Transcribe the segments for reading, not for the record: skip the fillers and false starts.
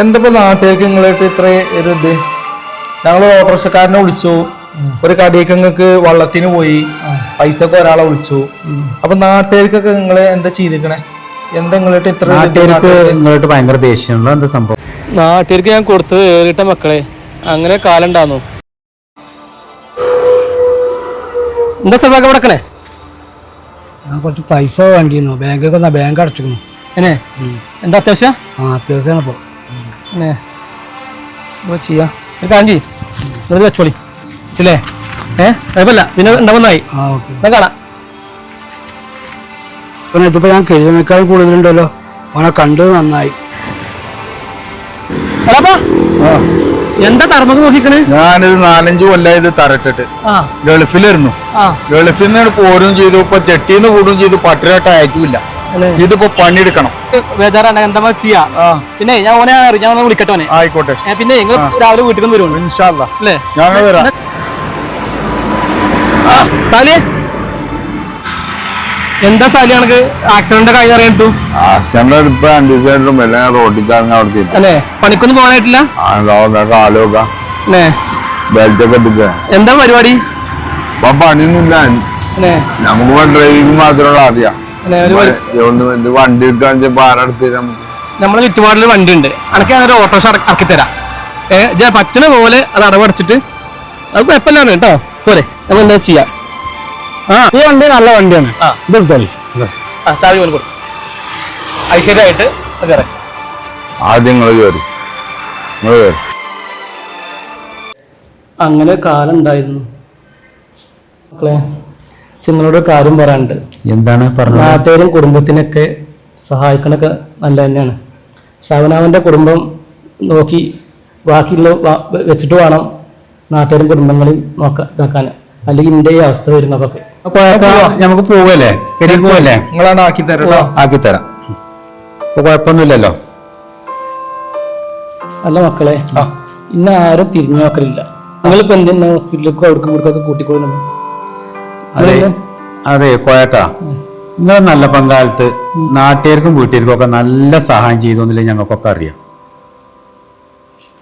എന്താ നാട്ടുകാർക്ക് നിങ്ങളായിട്ട് ഇത്ര ഒരു ഇത്? ഞങ്ങൾ ഓട്ടോറിക്ഷക്കാരനെ വിളിച്ചു, ഒരു കടിയൊക്കെ നിങ്ങൾക്ക് വള്ളത്തിന് പോയി, പൈസ ഒക്കെ ഒരാളെ വിളിച്ചു. അപ്പൊ നാട്ടുകാർക്കൊക്കെ നിങ്ങള് എന്താ ചെയ്തിരിക്കണേ? എന്താ നിങ്ങളായിട്ട് ഇത്ര? നിങ്ങളായിട്ട് ഭയങ്കര ദേഷ്യമുള്ള എന്താ സംഭവം? നാട്ടുകാർക്ക് ഞാൻ കൊടുത്തത് ഏറിട്ട മക്കളെ, അങ്ങനെ കാലം ഉണ്ടാന്നു. എന്താ സ്ഥലമൊക്കെ കിടക്കണേ? ഞാൻ കുറച്ച് പൈസ വേണ്ടിയിരുന്നു, ബാങ്കൊക്കെ ബാങ്ക് അടച്ചിരുന്നു. എന്താ അത്യാവശ്യം? അത്യാവശ്യമാണ് ഇപ്പോൾ. ചെയ്യാ കാഞ്ചി വെച്ചോളി ഇല്ലേ? കുഴപ്പമില്ല, പിന്നെ ഉണ്ടാവുന്നായി കാണാം. പിന്നെ ഇതിപ്പോ ഞാൻ കഴിയുന്നേക്കാളും കൂടുതലുണ്ടല്ലോ, അവനെ കണ്ടത് നന്നായി. എന്താ തറമൊക്കെ നോക്കിക്കണേ? ഞാനിത് 4-5 കൊല്ലം ഇത് തറട്ടിട്ട് ഗൾഫിലായിരുന്നു. ഗൾഫിൽ നിന്ന് പോരും ചെയ്തു, ഇപ്പൊ ചെട്ടിന്ന് കൂടും ചെയ്തു, പട്ടിരായിട്ട് അയക്കില്ല. ഇതിപ്പോ പണിയെടുക്കണം. ബേജാറാണ്, എന്താ ചെയ്യാ? പിന്നെ ഞാൻ ഓനെ ഞാൻ വിളിക്കട്ടെ. ആയിക്കോട്ടെ. പിന്നെ നിങ്ങൾ രാവിലെ വീട്ടിൽ നിന്ന് വരുള്ളൂ. ഇൻഷാ അല്ലാ അല്ലേ? ഞങ്ങൾ വരാം. എന്താ സാലി കണക്ക് ആക്സിഡന്റ് കഴിഞ്ഞ അറിയട്ടു? അല്ലേ? പണിക്കൊന്നും പോകാനായിട്ടില്ല? എന്താ പരിപാടി? പണിയൊന്നുമില്ല, നമുക്ക് ഡ്രൈവിംഗ് മാത്രമേ അറിയാം. വണ്ടി എടുക്കാൻ നമ്മളെ ചുറ്റുപാടിൽ വണ്ടി ഉണ്ട്, അനക്ക് ഞാൻ ഒരു ഓട്ടോറിക്ഷ ഇറക്കി തരാം. പറ്റണ പോലെ അത് അടവടച്ചിട്ട് അത് കുഴപ്പമില്ലാണ് കേട്ടോ. പോരെ, നമ്മൾ എന്താ ചെയ്യാം? ഈ വണ്ടി നല്ല വണ്ടിയാണ്, ഇതെടുത്തോളി. ചാവി പോലെ കൊടുക്കും ഐശ്വര്യമായിട്ട് ആദ്യം അങ്ങനെ കാലം ഉണ്ടായിരുന്നു. മക്കളെ, നിങ്ങളോട് കാര്യം പറയാനുണ്ട്. എന്താണ് പറഞ്ഞത്? നാട്ടുകാരും കുടുംബത്തിനൊക്കെ സഹായിക്കണൊക്കെ നല്ല തന്നെയാണ്. ശവനാവന്റെ കുടുംബം നോക്കി ബാക്കിയുള്ള വെച്ചിട്ട് വേണം നാട്ടുകാരും കുടുംബങ്ങളിൽ ഇതാക്കാൻ. അല്ലെങ്കിൽ ഇന്റെ ഈ അവസ്ഥ വരും. നമുക്കൊക്കെ നമുക്ക് പോവല്ലേ? പോവല്ലേ? നിങ്ങളാണ് ആക്കി തരാം. ആക്കി തരാം, ഇപ്പൊ കുഴപ്പമൊന്നുമില്ലല്ലോ. അല്ല മക്കളെ, ഇന്ന് ആരും തിരിഞ്ഞു നോക്കലില്ല. നിങ്ങളിപ്പോ എന്തെങ്കിലും ഹോസ്പിറ്റലിലേക്കോ അവിടേക്ക് കൂടിക്കൊക്കെ കൂട്ടിക്കൊള്ളുന്നു. അതെ കോയക്ക, നിങ്ങൾ നല്ല പങ്കാലത്ത് നാട്ടുകാർക്കും വീട്ടുകാർക്കും ഒക്കെ നല്ല സഹായം ചെയ്തോന്നില്ല ഞങ്ങൾക്കൊക്കെ അറിയാം.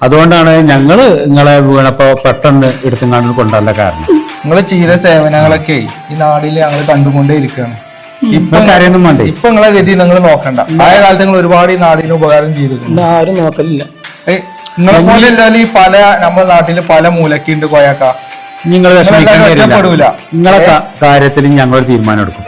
അതുകൊണ്ടാണ് ഞങ്ങള് നിങ്ങളെ വീണപ്പോ പെട്ടെന്ന് എടുത്തുകൊണ്ട് കൊണ്ടല്ല കാരണം. നിങ്ങൾ ചെയ്യുന്ന സേവനങ്ങളൊക്കെ ഈ നാടില് ഞങ്ങൾ കണ്ടുകൊണ്ടേ ഇരിക്കുകയാണ്. ഇപ്പൊ നിങ്ങളെ ഗതി നിങ്ങൾ നോക്കണ്ട. ആയ കാലത്ത് നിങ്ങൾ ഒരുപാട് ഈ നാടിന് ഉപകാരം ചെയ്തിട്ടുണ്ട്. ആരും നോക്കലില്ല. നിങ്ങളെ പോലെ അല്ലാതെ ഈ പല നമ്മുടെ നാട്ടില് പല മൂലക്കുണ്ട് കോയാക്ക. നിങ്ങൾ വിഷമിക്കാൻ നിങ്ങളെ കാര്യത്തിൽ ഞങ്ങൾ തീരുമാനം എടുക്കും.